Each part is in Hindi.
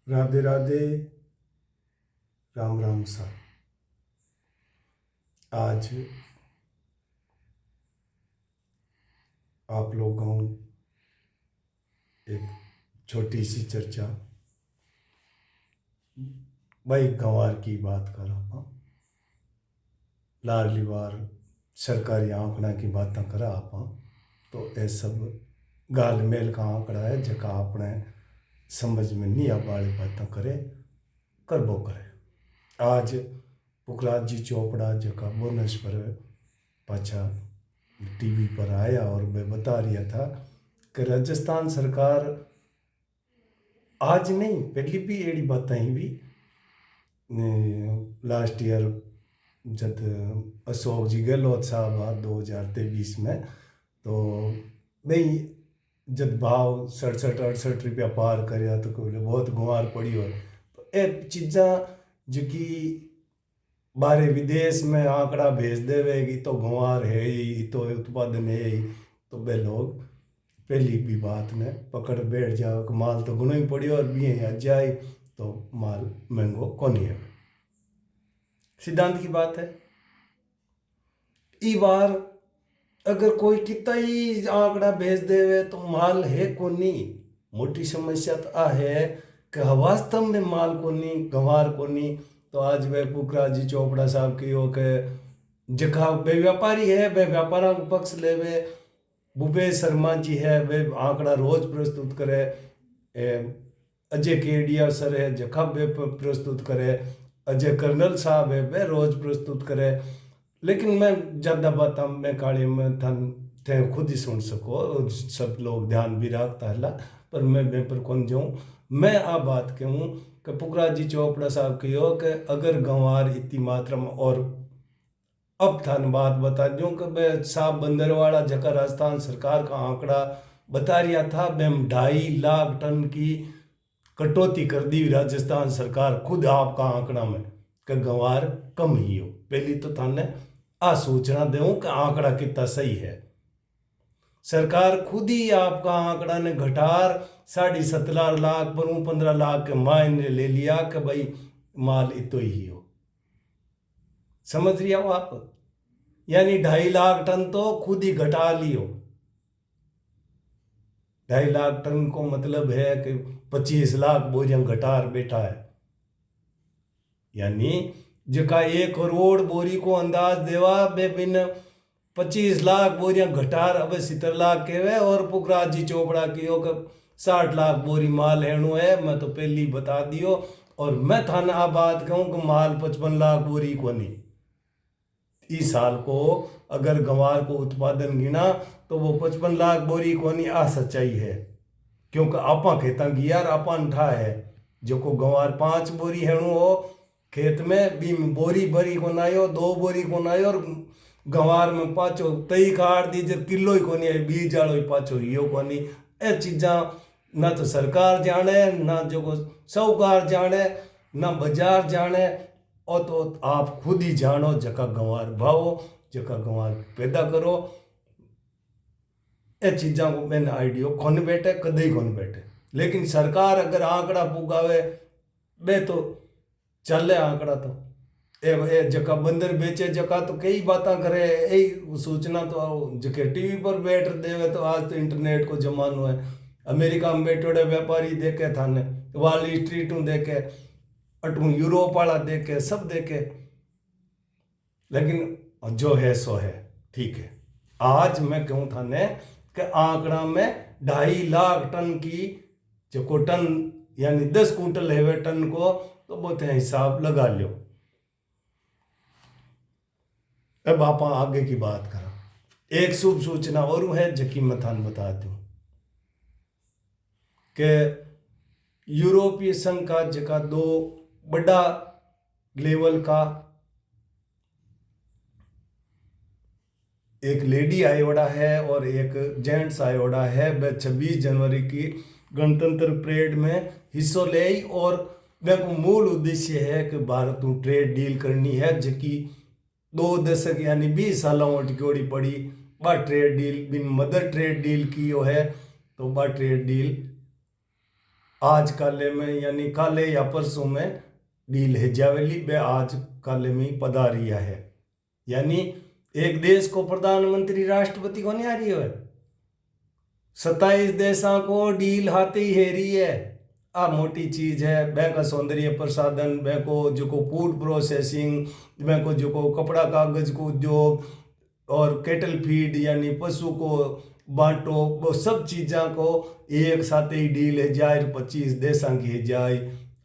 राधे राधे। राम राम सा। आज आप लोगों एक छोटी सी चर्चा भाई गंवार की बात कर आप लाडली बार सरकारी आंकड़ा की बात करा आप तो ये सब गाल मेल का आंकड़ा है जका अपने समझ में नहीं आ वाली बात करे करबो करे। आज पुखराज जी चोपड़ा जका बोनस पर पाछा टीवी पर आया और मैं बता रहा था कि राजस्थान सरकार आज नहीं पहली भी एड़ी बातें भी लास्ट ईयर जब अशोक जी गहलोत साहब 2023 में तो नहीं जब भाव 67-68 रुपया पार कर तो बहुत गुमार पड़ी हो तो ये चीज़ा जो कि बाहर विदेश में आंकड़ा भेज देवेगी तो गुमार है ही तो उत्पादन है ही तो वे लोग पहली भी बात में पकड़ बैठ जाओ कि माल तो गुनो ही पड़ी और भी है जाए तो माल महंगो कौन है। सिद्धांत की बात है। ई बार अगर कोई कितना ही आंकड़ा भेज देवे तो माल है कोनी। मोटी समस्या तो आ है कि वास्तव में माल कोनी गंवार कोनी। तो आज वे पुखराज जी चोपड़ा साहब की हो के जगह वे व्यापारी है वे व्यापार को पक्ष ले वे भूपेश शर्मा जी है वे आंकड़ा रोज प्रस्तुत करे। अजय केडिया सर है जखा वे प्रस्तुत करे। अजय कर्नल साहब है वे रोज प्रस्तुत करे। लेकिन मैं ज़्यादा बात मैं काली में थन थे खुद ही सुन सको सब लोग ध्यान भी रखता है पर मैं पर कौन जाऊँ। मैं आ बात कहूँ कि पुखराज जी चोपड़ा साहब की हो कि अगर गंवार इतनी मात्रा में और अब थान बात बता दूँ कि मैं साहब बंदरवाड़ा जका राजस्थान सरकार का आंकड़ा बता रहा था मैं 2.5 लाख टन की कटौती कर दी राजस्थान सरकार खुद आपका आंकड़ा में कि गंवार कम ही हो। पहली तो थाने आ सूचना दूँ कि आंकड़ा कितना सही है। सरकार खुद ही आपका आंकड़ा ने घटार 17.5 लाख पर 15 लाख के मायने ले लिया कि भाई माल इतो ही हो। समझ रही हो आप? यानी 2.5 लाख टन तो खुद ही घटा लियो। 2.5 लाख टन को मतलब है कि 25 लाख बोरियां घटार बैठा है। यानी जका 1 करोड़ बोरी को अंदाज देवा बे बिन 25 लाख बोरियां घटार अब 70 लाख के और पुखराज जी चोपड़ा की हो 60 लाख बोरी माल हेणु है। मैं तो पहली बता दियो और मैं थाना आ बात कहूँ कि माल 55 लाख बोरी को नहीं। इस साल को अगर गंवार को उत्पादन गिना तो वो 55 लाख बोरी को नहीं आ सच्चाई है क्योंकि आपा खेता की यार आपा अंठा है जो को गंवार 5 बोरी हेणु हो खेत में भी बोरी भरी को नायो 2 बोरी को नायो और गंवार में पाचो तई काट दी जब किलो ही को नहीं बीज आलो ही पाचो यो को नहीं। ए चीज़ा ना तो सरकार जाने ना जो को साहूकार जाने ना बाजार जाने और तो आप खुद ही जानो जका गंवार भावो जका गंवार पैदा करो। ए चीज़ा को मैंने आइडियो कौन बैठे कदे ही कौन बैठे। लेकिन सरकार अगर आंकड़ा पुगावे बे तो चले आंकड़ा तो ए जका बंदर बेचे जका तो कई बातें करे यही सूचना तो जके टीवी पर बैठ देवे तो आज तो इंटरनेट को जमानो है। अमेरिका में बैठे व्यापारी देखे थाने वॉल स्ट्रीट देखे अटू यूरोप वाला देखे सब देखे। लेकिन जो है सो है ठीक है। आज मैं कहूँ थाने कि आंकड़ा में 2.5 लाख टन की जो टन यानी 10 कुंटल है टन को तो बहुत हिसाब लगा लो। अब आप आगे की बात करा एक शुभ सूचना और है जकी मैं थान बता दूं कि यूरोपीय संघ का जका 2 बड़ा लेवल का एक लेडी आयोडा है और एक जेंट्स आयोडा है वह 26 जनवरी की गणतंत्र परेड में हिस्सों ले और वह मूल उद्देश्य है कि भारत को ट्रेड डील करनी है जबकि 2 दशक यानी 20 सालों अटकोड़ी पड़ी बा ट्रेड डील बिन मदर ट्रेड डील की है तो बा ट्रेड डील आज काले में यानी काले या परसों में डील है जावेली बे आज काले में ही पधारिया है। यानी एक देश को प्रधानमंत्री राष्ट्रपति को नहीं आ रही है, 27 देशों को डील हाथे ही है रही है। आ मोटी चीज है। बैंक का सौंदर्य प्रसाधन, बैंक को जो को फूड प्रोसेसिंग, बैंक को जो को कपड़ा कागज को उद्योग और केटल फीड यानी पशु को बांटो, वो सब चीज़ों को एक साथ ही डील है जाए 25 देशों की है जाए।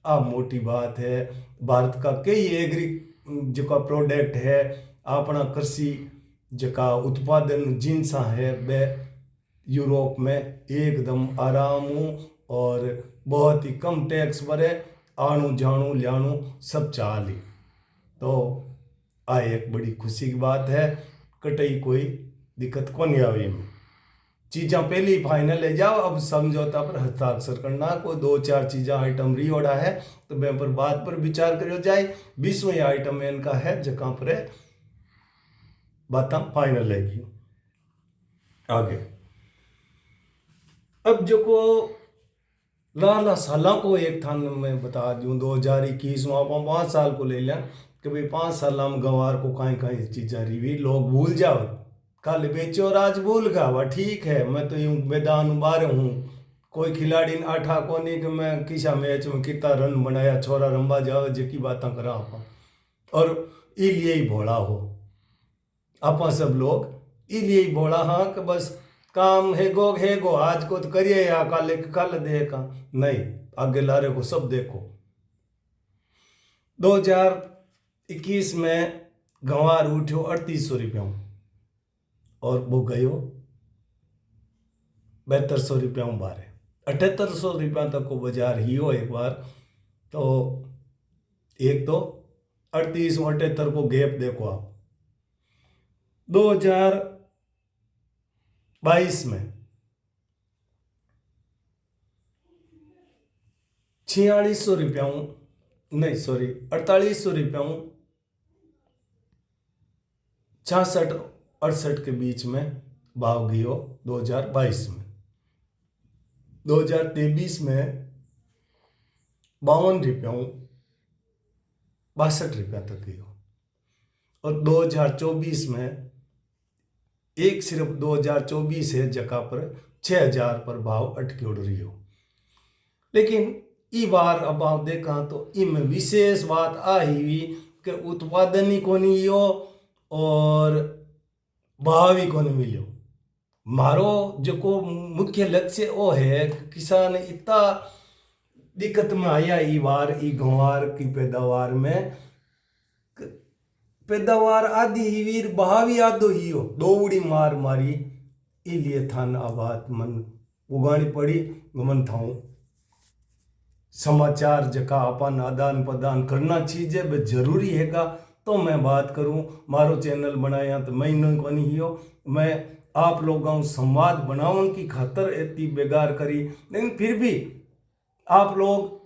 आ मोटी बात है। भारत का कई एग्री जो का प्रोडक्ट है, अपना कृषि जका उत्पादन जिनसा है वे यूरोप में एकदम आराम और बहुत ही कम टैक्स भरे आणु जाणु ल्याणु सब चाली। तो आ एक बड़ी खुशी की बात है। कटई कोई दिक्कत को नहीं आवे में। चीज़ा पहले ही फाइनल है जाओ, अब समझौता पर हस्ताक्षर करना। कोई 2-4 चीज़ा आइटम रिओड़ा है तो मैं पर बात पर विचार करो जाए। 20वें आइटम इनका है जहाँ पर बात फाइनल है। आगे अब जो को लाला सालों को एक थान में बता दूं 2021 में आप 5 साल को ले लें कि भाई 5 साल में गंवार को कहीं कहीं चीज़ें रिवी लोग भूल जाओ। कल बेचो और आज भूल गया वह ठीक है। मैं तो यूं मैदान उबार हूँ, कोई खिलाड़ी ने आठा को नहीं कि मैं किसा मैच में कितना रन बनाया छोरा रंबा जाओ जी की बातें करा आप और इलिए ही भोला हो आप सब लोग इलिए ही भोला। हाँ कि बस काम है गो आज को तो करिए या कल देखा नहीं, आगे लारे को सब देखो। 2021 में गंवार उठ्यो 3800 रुपया और वो गयो 7200 रुपया बारे 7800 रुपया तक को बाजार ही हो एक बार। तो एक तो 38 और 78 को गैप देखो आप। 2022 में 4600 रुपया नहीं सॉरी 4800 रुपया 66-68 के बीच में भाव गयो 2022 में। 2023 में 52 रुपया 62 रुपया तक गयो और 2024 में एक सिर्फ 2024 है जगह पर 6000 पर भाव अटके उड़ रही हो। लेकिन ई बार अब आप देखा तो इनमें विशेष बात आई हुई कि उत्पादन ही को नहीं हो और भाव ही को नहीं मिलो। मारो जो को मुख्य लक्ष्य वो है कि किसान इतना दिक्कत में आया ई बार ई गंवार की पैदावार में पैदावार आदि ही वीर भावी आदो ही हो दो उड़ी मार मारी इलिए थान आबाद मन उगानी पड़ी। मन थाऊं समाचार जका अपन आदान प्रदान करना चीज़ें वे जरूरी हैगा तो मैं बात करूं। मारो चैनल बनाया तो मैं नहीं को नहीं हो, मैं आप लोगों संवाद बनावन की खातर इतनी बेगार करी। लेकिन फिर भी आप लोग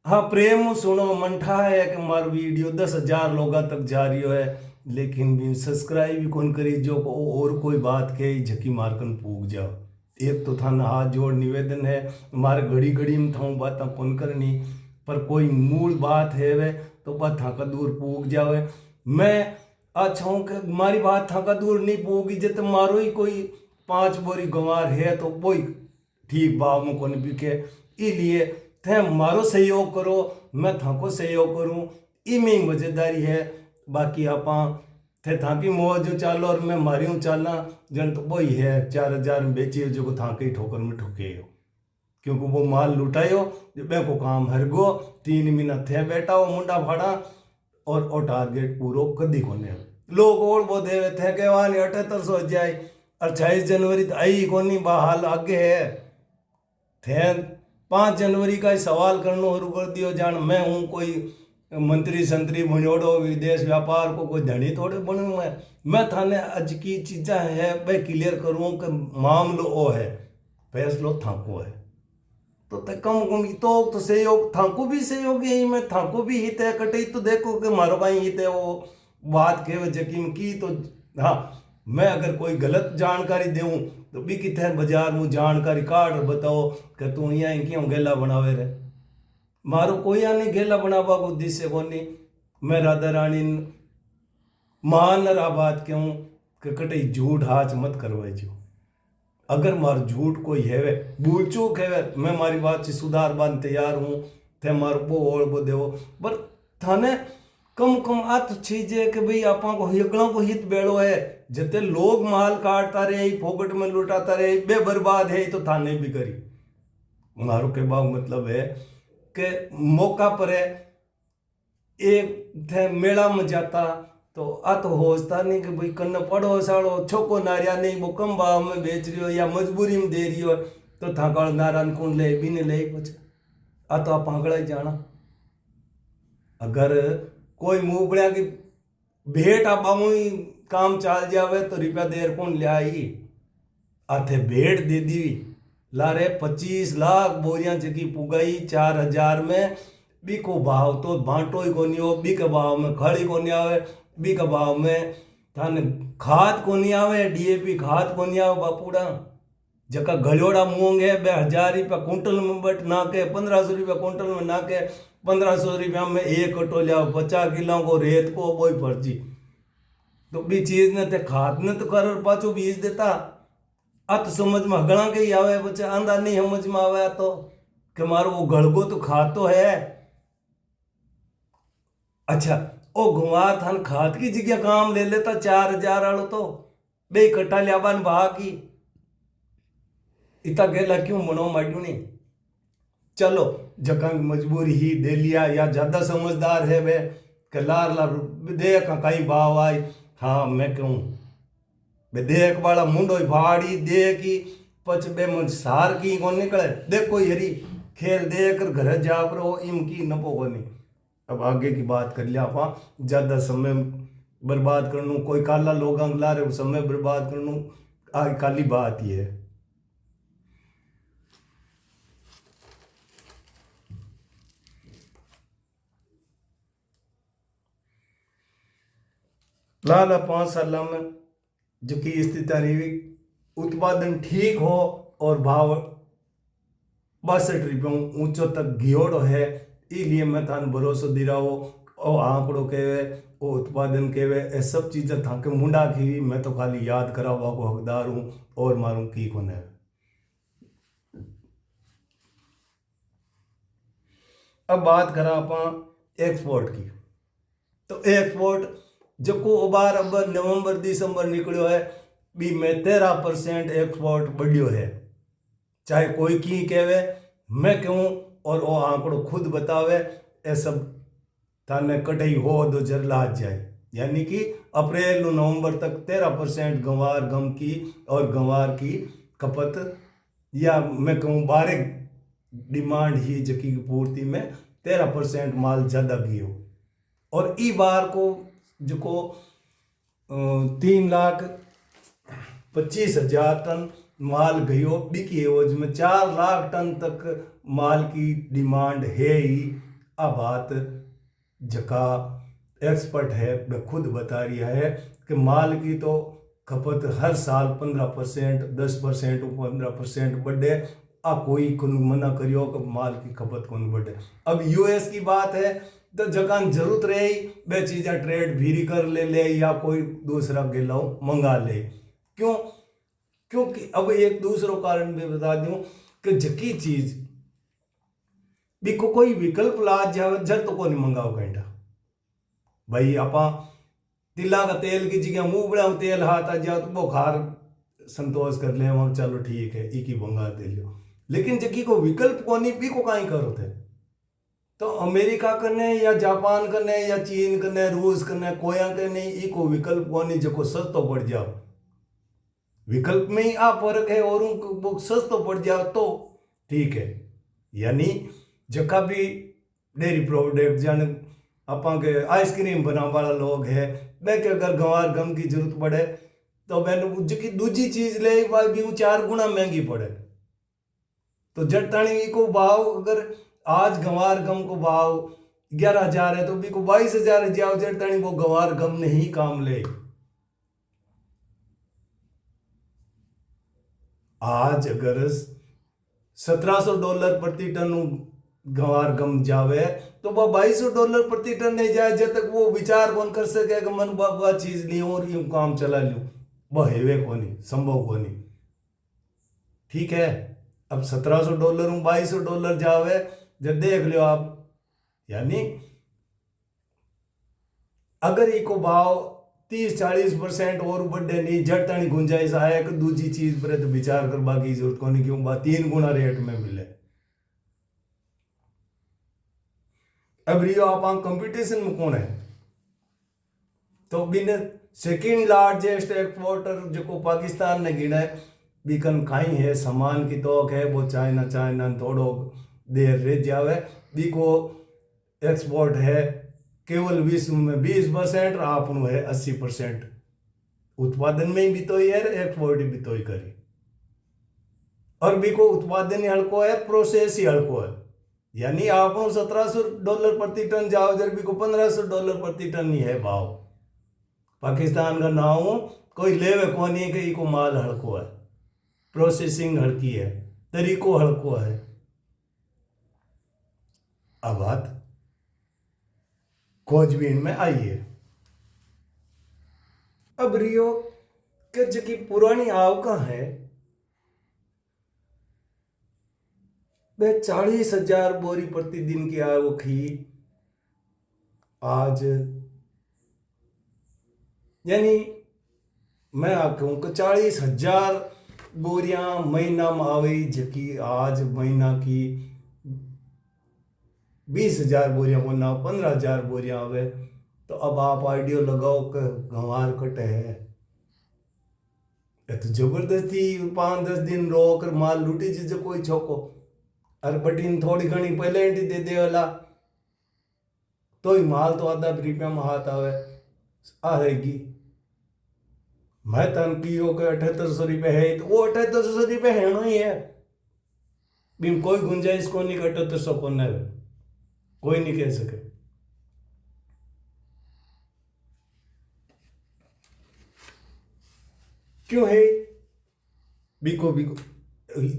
हाँ प्रेम सुनो मंठा है कि मार वीडियो 10,000 लोगों तक जा रही है लेकिन भी सब्सक्राइब भी कौन करी जो को और कोई बात के झकी मारकन पूग जाओ। एक तो था ना हाथ जोड़ निवेदन है मारे घड़ी घड़ी में था बात कौन करनी पर कोई मूल बात है वे तो बात था का दूर पूग जावे। मैं अच्छा हूँ कि मारी बात था का दूर नहीं पूगी जब मारो ही कोई 5 बोरी गंवार है तो कोई ठीक भाव में कौन बिके इसलिए थे मारो सहयोग करो मैं थाको सहयोग करूँ इमें मजेदारी है। बाकी आप थे थाकी मौज चालो और मैं मारी हूँ चालना जन तो वही है 4000 में बेची जो को थाके ठोकर में ठोके हो क्योंकि वो माल लुटायो बे को काम हर गो 3 महीना थे बैठा वो मुंडा फाड़ा और टारगेट पूरो कदी को नहीं लोग और वो देवे थे के वहाँ 7800 जाए 28 जनवरी तो आई को नहीं बहाल आगे है थे 5 जनवरी का ही सवाल करना शुरू कर दियो जान मैं हूँ कोई मंत्री संतरी बनोड़ो विदेश व्यापार को कोई धनी थोड़े बनूँ मैं थाने आज की चीज़ा है मैं क्लियर करूँ कि मामलो ओ है फैसलो थाको है तो कम तो सहयोग थाको भी सहयोग यही मैं थाको भी हित है कटे तो देखो कि मारो भाई हित है वो बात के जकीम की तो हाँ मैं अगर कोई गलत जानकारी दूं तो भी कितने बाजार में जानकारी काट और बताओ कि तू यहाँ क्यों गेला बनावे रे। मारो कोई आने गेला बनावा को उद्देश्य को नहीं। मैं राधा रानी मान रा बात क्यों कि कटे झूठ हाथ मत करवाए जो। अगर मार झूठ कोई है भूल चूक है मैं मारी बात से सुधार बान तैयार हूँ। थे मारो वो और वो देवो पर थाने कम कम आत चीज है कि भाई आपा को यकड़ों को हित बेड़ो है। जते लोग माल काटता रहे फोकट में लुटाता रहे बे बर्बाद है तो थाने भी करी। मारो के बाद मतलब है कि मौका पर है एक थे मेला में जाता तो आ तो होता नहीं कि भाई कन्न पड़ो साड़ो छोको नारिया नहीं वो कम भाव में बेच रही हो या मजबूरी में दे रही हो तो थाकाल नारायण कौन ले भी नहीं ले कुछ आ तो आप आंकड़ा ही जाना। अगर कोई मुंह बड़ा की भेंट आप ही काम चाल जावे तो रुपया देर कौन ले आई। आथे भेंट दे दी लारे 25 लाख बोरियां जकी पुगाई 4000 में बी को भाव तो बांटो ही कोनी हो बी के भाव में खड़ी कोनी आवे बी के भाव में थाने खाद कोनी आवे डीएपी खाद कोनी आवे बापूड़ा जका गलोड़ा मूंग है 1000 रुपया कुंटल में बट ना के 1500 रुपया कुंटल में ना के 1500 रुपया में एक कटो लिया 50 किलो को रेत को बोई पर्ची तो बी चीज ने ते खाद ने तो कर पाछो बीज देता अत समझ में हगड़ा के ही आवे बच्चा आंदा नहीं समझ में आवे तो कि मारो वो गड़गो तो खाद तो है। अच्छा ओ गुमार थान खाद की जगह काम ले लेता 4000 वालो तो बे कट्टा लियाबान बहा की इतना गेला क्यों मनो माड्यू नहीं। चलो जका मजबूरी ही दे लिया या ज्यादा समझदार है वे कि लार लार देख कई भाव आई हाँ मैं क्यों बे देख वाला मुंडो भाड़ी दे की पच बे मन सार की कौन निकले देख कोई हरी खेल देख कर घर जा पर इनकी नपो को नहीं। अब आगे की बात कर लिया आप ज्यादा समय बर्बाद करनू कोई काला लोग ला रहे समय बर्बाद करनू आगे काली बात ही है। लाला 5 साल में जो की स्थिति रही उत्पादन ठीक हो और भाव 62 रुपयों ऊंचो तक गियोड़ो है इसलिए मैं थान भरोसा दे रहा हो और आंकड़ो केवे वो उत्पादन केवे ये सब चीज़ें था के मुंडा की मैं तो खाली याद करावा को हकदार हूँ और मारूँ की कोने। अब बात करा आप एक्सपोर्ट की तो एक्सपोर्ट जो को बार अब नवंबर दिसंबर निकलो है बी में 13% एक्सपोर्ट बढ़ियो है चाहे कोई की कहे मैं कहूँ और वो आंकड़ो खुद बतावे ये सब थाने कटई हो तो जर लाज जाए यानी कि अप्रैल नवंबर तक 13% गंवार गम की और गंवार की खपत या मैं कहूँ बारे डिमांड ही जकी की पूर्ति में 13% माल ज़्यादा गियो और ई बार को जो को 3,25,000 टन माल गयो बिकी एवज में 4 लाख टन तक माल की डिमांड है ही। अब बात जका एक्सपर्ट है वह खुद बता रही है कि माल की तो खपत हर साल 15% 10% 15% बढ़े आ कोई मना करियो कि माल की खपत कौन बढ़े। अब यूएस की बात है तो जकान जरूरत रही वे चीज़ें ट्रेड भी कर ले या कोई दूसरा गिलाओ मंगा ले क्यों क्योंकि अब एक दूसरा कारण भी बता दूं कि जकी चीज भी को कोई विकल्प ला जावे जर तो कोई मंगाओ घंटा भाई आपा तिला का तेल की जगह मुंह बड़ा तेल हाथ आ जाओ तो बुखार संतोष कर ले वहां चलो ठीक है ई की मंगा दे लो लेकिन जकी को विकल्प कोनी भी को काई करो थे तो अमेरिका कने या जापान कने या चीन कने रूस कने कोया कने ई को विकल्प कोनी जको सस्तो पड़ जाओ विकल्प में ही आप फर्क है और उनको सस्तो पड़ जाओ तो ठीक है। यानी जका भी डेयरी प्रोडक्ट जाने अपा के आइसक्रीम बनाने वाला लोग है मैं के अगर गंवार गम की जरूरत पड़े तो मैंने जकी दूसरी चीज ले भी 4 गुना महंगी पड़े तो जटाणी को भाव अगर आज गंवार गम को भाव 11,000 है तो भी को 22,000 जाओ जटाणी वो गंवार गम नहीं काम ले आज अगर $1700 प्रति टन गंवार गम जावे तो वह $2200 प्रति टन नहीं जाए जब तक वो विचार कौन कर सके कि मन बाबा चीज ली और यूं काम चला लूं, वह हेवे कोनी, संभव कोनी। ठीक है, अब $1700 $2200 जावे जब देख लो आप, यानी अगर इको भाव 30-40% और बढ़े नहीं जटनी गुंजाइश आए कि दूसरी चीज पर तो विचार करवा की जरूरत कोनी, क्यों बात 3 गुना रेट में मिले। अब रियो आप कंपटीशन में कौन है, तो बिन सेकंड लार्जेस्ट एक्सपोर्टर जो पाकिस्तान ने गिना है बिकन खाई है सामान की तोक है, वो चाइना थोड़ो देर रह जावे, बिको एक्सपोर्ट है केवल विश्व में 20% और आप है 80%। उत्पादन में भी तो ही है, एक्सपोर्ट भी तो ही करी, और बिको उत्पादन ही हल्को है, प्रोसेस ही हल्को है। यानी आप $1700 प्रति टन जाओ जब बिको $1500 प्रति टन ही है भाव। पाकिस्तान का नाम कोई लेवे कोनी कि इको माल हल्को है, प्रोसेसिंग हल्की है, तरीको हल्को है। अब बात खोजबीन में आई है। अब रियो के जो पुरानी आवका है वह 40,000 बोरी प्रतिदिन की आवक ही आज, यानी मैं आप कहूँ कि 40,000 बोरियां महीना में आवे, जबकि आज महीना की 20,000 बोरियां को ना 15,000 बोरियां आवे, तो अब आप आइडियो लगाओ कि गंवार कटे है तो जबरदस्ती 5-10 दिन रोक कर माल लूटी चीज कोई छोको, अरे बटीन थोड़ी घनी पहले एंटी दे दे वाला तो ही माल तो आधा रुपया में हाथ आवे आएगी। मैं तन कियो के 7800 है तो वो 7800 है ही है, बिन कोई गुंजाइश को नहीं, 7800 को नहीं, कोई नहीं कह सके। क्यों है बिको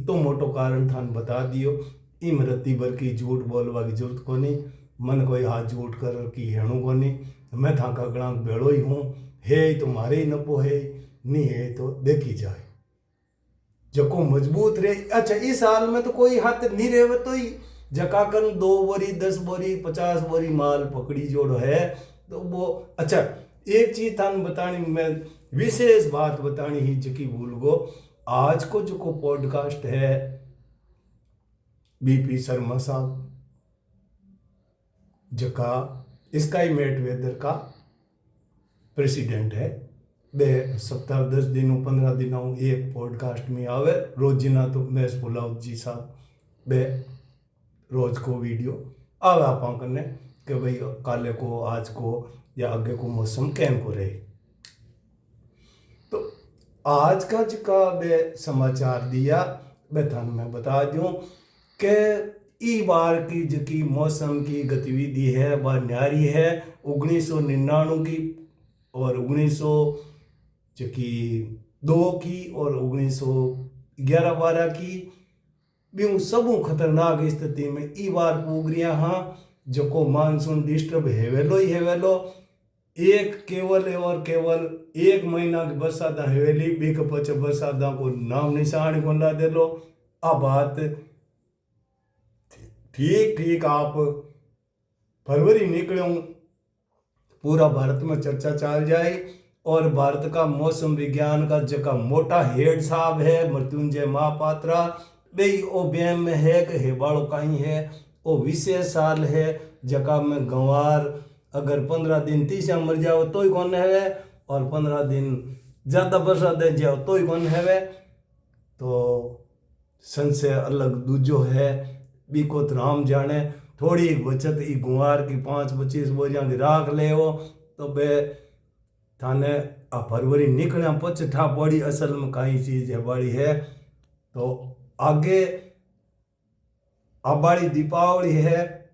तो मोटो कारण थान बता दियो, इम रत्ती भर की झूठ बोलवा की जरूरत को नहीं, मन कोई हाथ झूठ कर की हेणु को नहीं, मैं था कगड़ा बेड़ो ही हूँ, है तो मारे ही नपो है, नहीं है तो देखी जाए जको मजबूत रहे। अच्छा इस हाल में तो कोई हाथ नहीं रहे तो ही जकाकन 2 बोरी 10 बोरी 50 बोरी माल पकड़ी जोड़ो है तो वो। अच्छा एक चीज थान बतानी, मैं विशेष बात बतानी ही जकी भूल गो, आज को जो को पॉडकास्ट है बीपी शर्मा साहब जका स्काई मेट वेदर का प्रेसिडेंट है, बे सप्ताह 10 दिनों 15 दिनों एक पॉडकास्ट में आवे रोजिना, तो मैस पुलाव जी साहब बे रोज को वीडियो आवे आप करने कि भाई काले को आज को या आगे को मौसम कैन को रहे। तो आज का जो बे समाचार दिया बे थान मैं बता दूं कि ई बार की जो मौसम की गतिविधि है वह न्यारी है 1999 की और 1902 की और 1911-12 की भी सबू खतरनाक स्थिति में ई बार पूग रिया हाँ जो मानसून डिस्टर्ब हेवेलो ही हेवेलो, एक केवल और केवल 1 महीना की बरसात हेवेली बीक पच बरसात को नाम निशान को ला दे लो। आ बात ठीक आप फरवरी निकले पूरा भारत में चर्चा चल जाए, और भारत का मौसम विज्ञान का जका मोटा हेड साहब है मृत्युंजय महापात्रा भाई वो बैम में है कि हेबाड़ो कहीं है वो विशेष साल है जका में गंवार अगर 15 दिन 30 मर जाओ तो ही कौन है, और 15 दिन ज़्यादा बरसात दे जाओ तो ही कौन है। तो सन से अलग दूजो है बीको राम जाने, थोड़ी एक बचत ई गुआर की 5-25 बोरियां की राख ले हो तो बे थाने आ फरवरी निकलिया पच ठा बड़ी असल में कई चीज़ है बड़ी है। तो आगे आबाड़ी दीपावली है,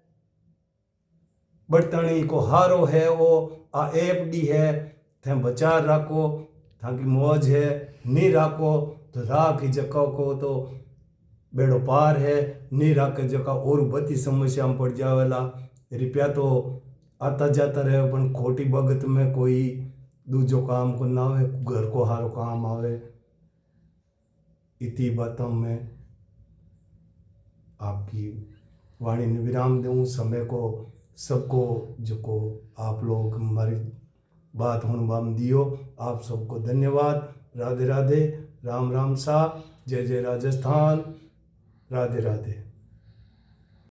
बर्तनी को हारो है, वो आ एफ डी है, थे बचार रखो, थाकी मौज है नहीं रखो तो राख की जगह को तो बेड़ो पार है, नहीं राख की जगह और बती समस्या में पड़ जावेला। रुपया तो आता जाता रहे पण खोटी बगत में कोई दूजो काम को ना आवे, घर को हारो काम आवे। इतनी बातों में आपकी वाणी ने विराम दूँ। समय को सबको जो को आप लोग हमारी बात सुनवा में दियो, आप सबको धन्यवाद। राधे राधे, राम राम सा, जय जय राजस्थान, राधे राधे।